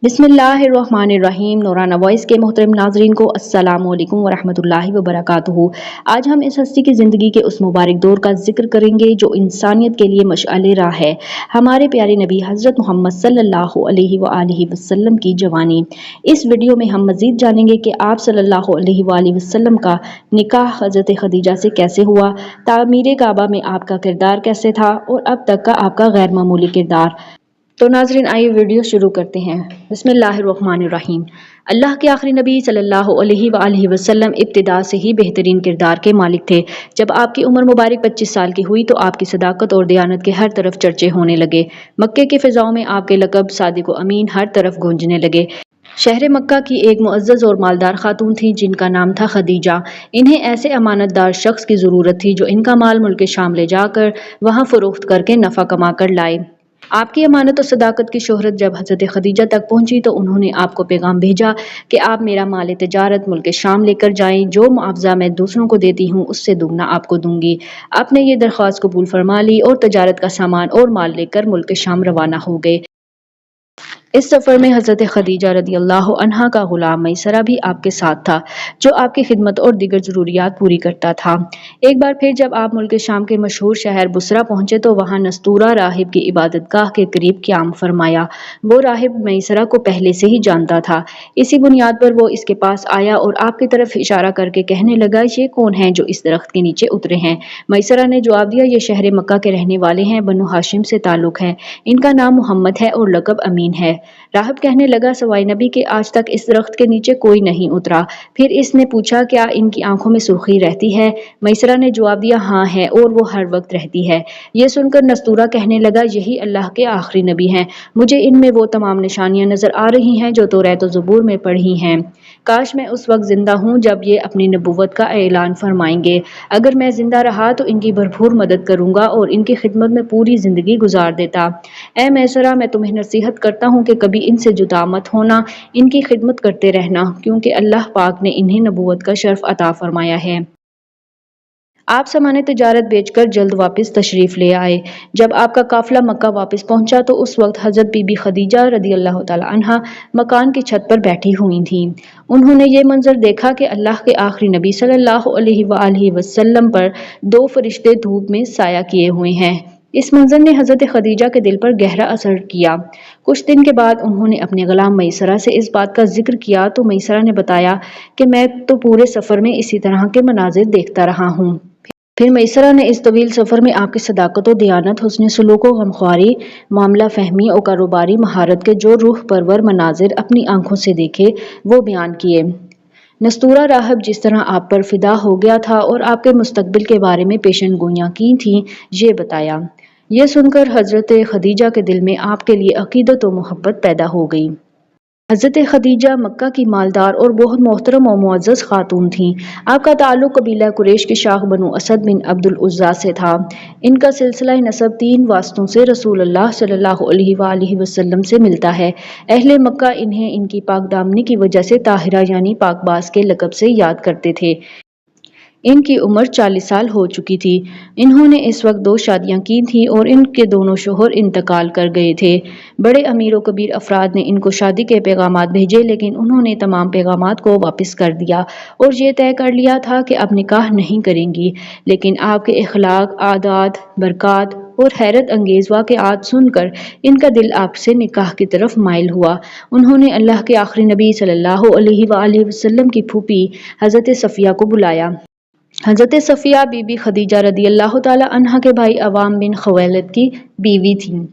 बिस्मिल्लाहिर्रहमानिर्रहीम। नूराना वॉइस के मोहतरम नाजरीन को अस्सलामु अलैकुम वरहमतुल्लाहि वबरकातुहू। आज हम इस हस्ती की ज़िंदगी के उस मुबारक दौर का जिक्र करेंगे जो इंसानियत के लिए मशअल राह है। हमारे प्यारे नबी हज़रत मोहम्मद सल्लल्लाहु अलैहि वसल्लम की जवानी। इस वीडियो में हम मज़ीद जानेंगे कि आप सल्लल्लाहु अलैहि वसल्लम का निकाह हज़रत खदीजा से कैसे हुआ, तामीर काबा में आपका किरदार कैसे था और अब तक का आपका गैर मामूली किरदार। तो नाजरीन आइए वीडियो शुरू करते हैं। बिस्मिल्लाहिर्रहमानिर्रहीम। अल्लाह के आखिरी नबी सल्लल्लाहु अलैहि वसल्लम इब्तिदा से ही बेहतरीन किरदार के मालिक थे। जब आपकी उम्र मुबारक 25 साल की हुई तो आपकी सदाकत और दयानत के हर तरफ चर्चे होने लगे। मक्के की फ़िज़ाओं में आपके लक़ब सादिक़ व अमीन हर तरफ गूंजने लगे। शहर मक्का की एक मुअज़्ज़ज़ और मालदार खातून थी जिनका नाम था खदीजा। इन्हें ऐसे अमानतदार शख्स की ज़रूरत थी जो इनका माल मुल्क शाम ले जाकर वहाँ फ़रोख्त करके नफ़ा कमा कर लाए। आपकी अमानत और सदाकत की शोहरत जब हज़रत खदीजा तक पहुंची तो उन्होंने आपको पैगाम भेजा कि आप मेरा माल तिजारत मुल्क शाम लेकर जाएं। जो मुआवजा मैं दूसरों को देती हूँ उससे दुगना आपको दूंगी। आपने ये दरख्वास्त कबूल फरमा ली और तजारत का सामान और माल लेकर मुल्क शाम रवाना हो गए। इस सफ़र में हज़रत खदीजा रदियल्लाहु अन्हा का ग़ुलाम मैसरा भी आपके साथ था जो आपकी खिदमत और दीगर ज़रूरियात पूरी करता था। एक बार फिर जब आप मुल्क शाम के मशहूर शहर बुसरा पहुँचे तो वहाँ नस्तूरा राहिब की इबादतगाह के करीब क़याम फरमाया। वो राहिब मैसरा को पहले से ही जानता था। इसी बुनियाद पर वो इसके पास आया और आपकी तरफ इशारा करके कहने लगा, ये कौन है जो इस दरख्त के नीचे उतरे हैं? मैसरा ने जवाब दिया, ये शहर मक्का के रहने वाले हैं, बनु हाशिम से ताल्लुक़ है। इनका नाम मोहम्मद है और लक़ब अमीन है। राहिब कहने लगा, सवाई नबी के आज तक इस दरख्त के नीचे कोई नहीं उतरा। फिर इसने पूछा, क्या इनकी आंखों में सुर्खी रहती है? मैसरा ने जवाब दिया, हाँ है और वो हर वक्त रहती है। ये सुनकर नस्तूरा कहने लगा, यही अल्लाह के आखिरी नबी हैं। मुझे इनमें वो तमाम निशानियां नजर आ रही हैं जो तौरात और ज़बूर में पढ़ी हैं। काश मैं उस वक्त जिंदा हूँ जब ये अपनी नबूवत का ऐलान फरमाएंगे। अगर मैं जिंदा रहा तो इनकी भरपूर मदद करूंगा और इनकी खिदमत में पूरी जिंदगी गुजार देता। ऐ मैसरा, मैं तुम्हें नसीहत करता हूँ कि कभी इनसे जुदा मत होना, इनकी खिदमत करते रहना, क्योंकि अल्लाह पाक ने इन्हें नबूवत का शर्फ अता फरमाया है। आप सामान तिजारत बेचकर जल्द वापस तशरीफ़ ले आए। जब आपका काफ़िला मक्का वापस पहुंचा तो उस वक्त हज़रत बीबी खदीजा रदियल्लाहु ताला अन्हा मकान की छत पर बैठी हुई थीं। उन्होंने ये मंजर देखा कि अल्लाह के आखिरी नबी सल्लल्लाहु अलैहि वसल्लम पर दो फरिश्ते धूप में साया किए हुए हैं। इस मंजर ने हज़रत खदीजा के दिल पर गहरा असर किया। कुछ दिन के बाद उन्होंने अपने ग़ुलाम मैसरा से इस बात का जिक्र किया तो मैसरा ने बताया कि मैं तो पूरे सफ़र में इसी तरह के मनाजिर देखता रहा हूँ। फिर मैसरा ने इस तवील सफ़र में आपकी सदाकत और दयानत, हुस्न सलूक व गमख्वारी, मामला फ़हमी और कारोबारी महारत के जो रूह परवर मनाजिर अपनी आंखों से देखे वो बयान किए। नस्तूरा राहिब जिस तरह आप पर फिदा हो गया था और आपके मुस्तकबिल के बारे में पेशन गोइयां की थीं, ये बताया। ये सुनकर हज़रत खदीजा के दिल में आपके लिए अकीदत और मोहब्बत पैदा हो गई। हज़रत खदीजा मक्का की मालदार और बहुत मोहतरम और मुअज़्ज़ज़ खातून थीं। आपका ताल्लुक़ कबीला कुरैश की शाख बनु असद बिन अब्दुल उज़्ज़ा से था। इनका सिलसिला नसब 3 वास्तों से रसूलुल्लाह सल्लल्लाहु अलैहि वसल्लम से मिलता है। अहले मक्का इन्हें इनकी पाकदामनी की वजह से ताहिरा यानी पाकबाज के लक़ब से याद करते थे। इनकी उम्र 40 साल हो चुकी थी। इन्होंने इस वक्त 2 शादियां की थीं और इनके दोनों शोहर इंतकाल कर गए थे। बड़े अमीर व कबीर अफराद ने इनको शादी के पैगामात भेजे लेकिन उन्होंने तमाम पैगामात को वापस कर दिया और ये तय कर लिया था कि अब निकाह नहीं करेंगी। लेकिन आपके इखलाक, आदात, बरक़ात और हैरत अंगेज़ वाक़यात सुनकर इनका दिल आपसे निकाह की तरफ माइल हुआ। उन्होंने अल्लाह के आखिरी नबी सल्लल्लाहु अलैहि वसल्लम की फूफी हज़रत सफ़िया को बुलाया। हज़रत सफ़िया बीबी खदीजा रदियल्लाहु ताला अन्हा के भाई अवाम बिन ख़ुवैलिद की बीवी थीं।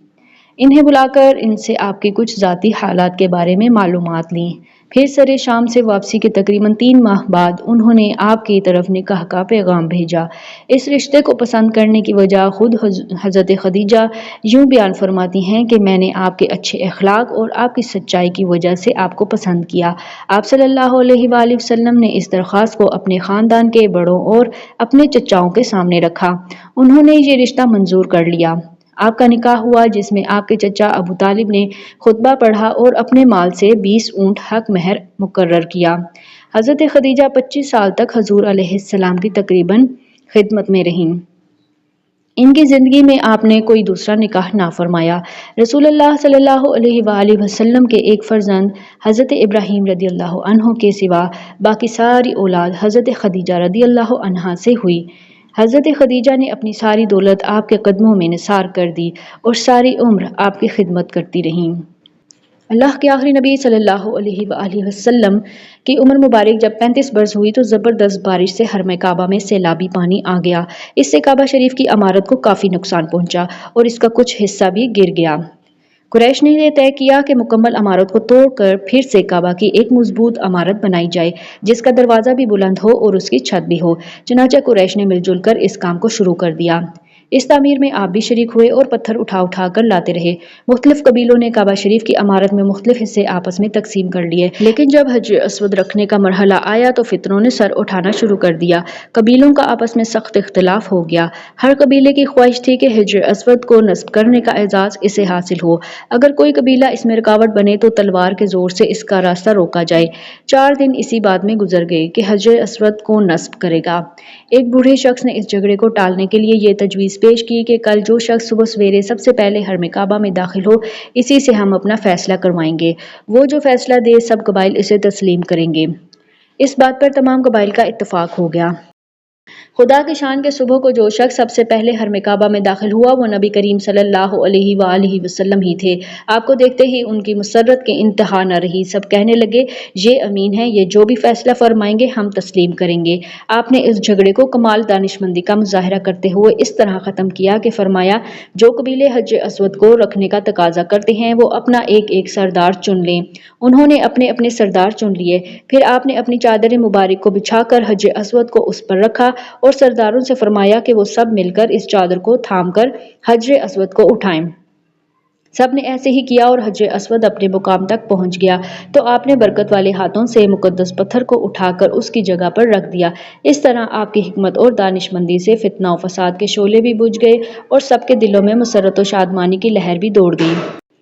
इन्हें बुलाकर इनसे आपके कुछ ज़ाती हालात के बारे में मालूमात लीं। फिर सरे शाम से वापसी के तकरीबन 3 माह बाद उन्होंने आपकी तरफ निकाह का पैगाम भेजा। इस रिश्ते को पसंद करने की वजह खुद हज़रत खदीजा यूँ बयान फरमाती हैं कि मैंने आपके अच्छे अखलाक और आपकी सच्चाई की वजह से आपको पसंद किया। आप सल्लल्लाहु अलैहि वसल्लम ने इस दरख्वास्त को अपने ख़ानदान के बड़ों और अपने चचाओं के सामने रखा। उन्होंने ये रिश्ता मंजूर कर लिया। आपका निकाह हुआ जिसमें आपके चचा अबू तालिब ने खुतबा पढ़ा और अपने माल से 20 ऊँट हक महर मुकर्रर किया। हज़रत खदीजा 25 साल तक हजूर अलैहिस्सलाम की तकरीबन खिदमत में रहीं। ان کی زندگی میں آپ نے کوئی دوسرا نکاح نہ فرمایا۔ رسول اللہ صلی اللہ علیہ وآلہ وسلم کے ایک فرزند حضرت ابراہیم رضی اللہ عنہ کے سوا باقی ساری اولاد حضرت خدیجہ رضی اللہ عنہا سے ہوئی۔ حضرت خدیجہ نے اپنی ساری دولت آپ کے قدموں میں نثار کر دی اور ساری عمر آپ کی خدمت کرتی رہیں۔ اللہ کے آخری نبی صلی اللہ علیہ وآلہ وسلم کی عمر مبارک جب 35 برس ہوئی تو زبردست بارش سے حرم کعبہ میں سیلابی پانی آ گیا۔ اس سے کعبہ شریف کی عمارت کو کافی نقصان پہنچا اور اس کا کچھ حصہ بھی گر گیا۔ قریش نے یہ طے کیا کہ مکمل عمارت کو توڑ کر پھر سے کعبہ کی ایک مضبوط عمارت بنائی جائے جس کا دروازہ بھی بلند ہو اور اس کی چھت بھی ہو۔ چنانچہ قریش نے مل جل کر اس کام کو شروع کر دیا۔ اس تعمیر میں آپ بھی شریک ہوئے اور پتھر اٹھا اٹھا کر لاتے رہے۔ مختلف قبیلوں نے کعبہ شریف کی عمارت میں مختلف حصے آپس میں تقسیم کر لیے، لیکن جب حجر اسود رکھنے کا مرحلہ آیا تو فتنوں نے سر اٹھانا شروع کر دیا۔ قبیلوں کا آپس میں سخت اختلاف ہو گیا۔ ہر قبیلے کی خواہش تھی کہ حجر اسود کو نصب کرنے کا اعزاز اسے حاصل ہو۔ اگر کوئی قبیلہ اس میں رکاوٹ بنے تو تلوار کے زور سے اس کا راستہ روکا جائے۔ 4 دن اسی بات میں گزر گئے کہ حجر اسود کو نصب کرے گا۔ ایک بوڑھے شخص نے اس جھگڑے کو ٹالنے کے لیے یہ تجویز پیش کی کہ کل جو شخص صبح سویرے سب سے پہلے حرم کعبہ میں داخل ہو اسی سے ہم اپنا فیصلہ کروائیں گے۔ وہ جو فیصلہ دے سب قبائل اسے تسلیم کریں گے۔ اس بات پر تمام قبائل کا اتفاق ہو گیا۔ خدا کی شان کے صبح کو جو شخص سب سے پہلے حرم کعبہ میں داخل ہوا وہ نبی کریم صلی اللہ علیہ وآلہ وسلم ہی تھے۔ آپ کو دیکھتے ہی ان کی مسرت کی انتہا نہ رہی۔ سب کہنے لگے یہ امین ہے، یہ جو بھی فیصلہ فرمائیں گے ہم تسلیم کریں گے۔ آپ نے اس جھگڑے کو کمال دانشمندی کا مظاہرہ کرتے ہوئے اس طرح ختم کیا کہ فرمایا جو قبیلے حجر اسود کو رکھنے کا تقاضا کرتے ہیں وہ اپنا ایک ایک سردار چن لیں۔ انہوں نے اپنے اپنے سردار چن لیے۔ پھر آپ نے اپنی چادر مبارک کو بچھا کر حجر اسود کو اس پر رکھا اور سرداروں سے فرمایا کہ وہ سب مل کر اس چادر کو تھام کر حجر اسود کو اٹھائیں۔ سب نے ایسے ہی کیا اور حجر اسود اپنے مقام تک پہنچ گیا تو آپ نے برکت والے ہاتھوں سے مقدس پتھر کو اٹھا کر اس کی جگہ پر رکھ دیا۔ اس طرح آپ کی حکمت اور دانشمندی سے فتنہ و فساد کے شعلے بھی بجھ گئے اور سب کے دلوں میں مسرت و شادمانی کی لہر بھی دوڑ گئی۔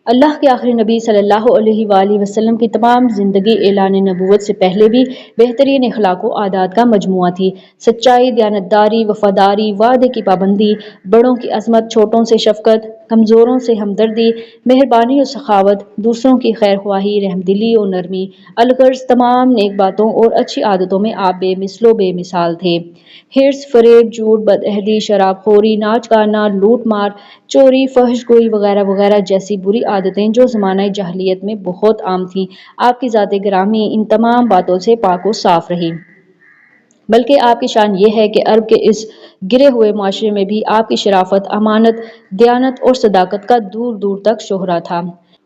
اللہ کے آخری نبی صلی اللہ علیہ وآلہ وسلم کی تمام زندگی اعلان نبوت سے پہلے بھی بہترین اخلاق و عادات کا مجموعہ تھی۔ سچائی، دیانتداری، وفاداری، وعدے کی پابندی، بڑوں کی عظمت، چھوٹوں سے شفقت، کمزوروں سے ہمدردی، مہربانی و سخاوت، دوسروں کی خیر خواہی، رحمدلی و نرمی، الغرض تمام نیک باتوں اور اچھی عادتوں میں آپ بے مثل و بے مثال تھے۔ حرص، فریب، جھوٹ، بدعہدی، شراب خوری، ناچ گانا، لوٹ مار، چوری، فحش گوئی وغیرہ وغیرہ جیسی بری عادتیں جو زمانہ جاہلیت میں بہت عام تھیں، آپ کی ذات گرامی ان تمام باتوں سے پاک و صاف رہی۔ بلکہ آپ کی شان یہ ہے کہ عرب کے اس گرے ہوئے معاشرے میں بھی آپ کی شرافت، امانت، دیانت اور صداقت کا دور دور تک شہرہ تھا۔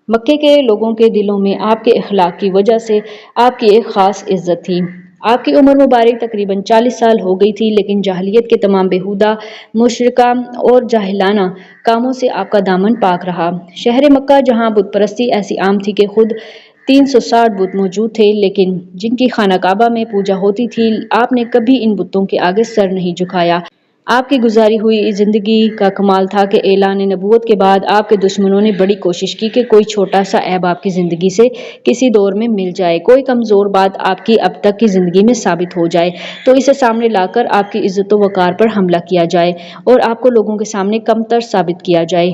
مکے کے لوگوں کے دلوں میں آپ کے اخلاق کی وجہ سے آپ کی ایک خاص عزت تھی۔ آپ کی عمر مبارک تقریباً 40 سال ہو گئی تھی لیکن جاہلیت کے تمام بےہودہ، مشرکہ اور جاہلانہ کاموں سے آپ کا دامن پاک رہا۔ شہر مکہ جہاں بت پرستی ایسی عام تھی کہ خود 360 بت موجود تھے لیکن جن کی خانہ کعبہ میں پوجا ہوتی تھی، آپ نے کبھی ان بتوں کے آگے سر نہیں جھکایا۔ آپ کی گزاری ہوئی زندگی کا کمال تھا کہ اعلان نبوت کے بعد آپ کے دشمنوں نے بڑی کوشش کی کہ کوئی چھوٹا سا عیب آپ کی زندگی سے کسی دور میں مل جائے، کوئی کمزور بات آپ کی اب تک کی زندگی میں ثابت ہو جائے تو اسے سامنے لا کر آپ کی عزت و وقار پر حملہ کیا جائے اور آپ کو لوگوں کے سامنے کمتر ثابت کیا جائے۔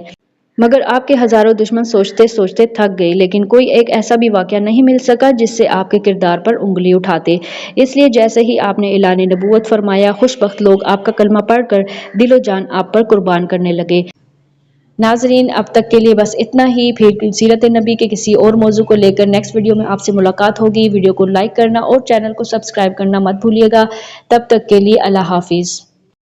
مگر آپ کے ہزاروں دشمن سوچتے سوچتے تھک گئے لیکن کوئی ایک ایسا بھی واقعہ نہیں مل سکا جس سے آپ کے کردار پر انگلی اٹھاتے۔ اس لیے جیسے ہی آپ نے اعلان نبوت فرمایا، خوش بخت لوگ آپ کا کلمہ پڑھ کر دل و جان آپ پر قربان کرنے لگے۔ ناظرین، اب تک کے لیے بس اتنا ہی، پھر سیرت نبی کے کسی اور موضوع کو لے کر نیکسٹ ویڈیو میں آپ سے ملاقات ہوگی۔ ویڈیو کو لائک کرنا اور چینل کو سبسکرائب کرنا مت بھولیے گا۔ تب تک کے لیے اللہ حافظ۔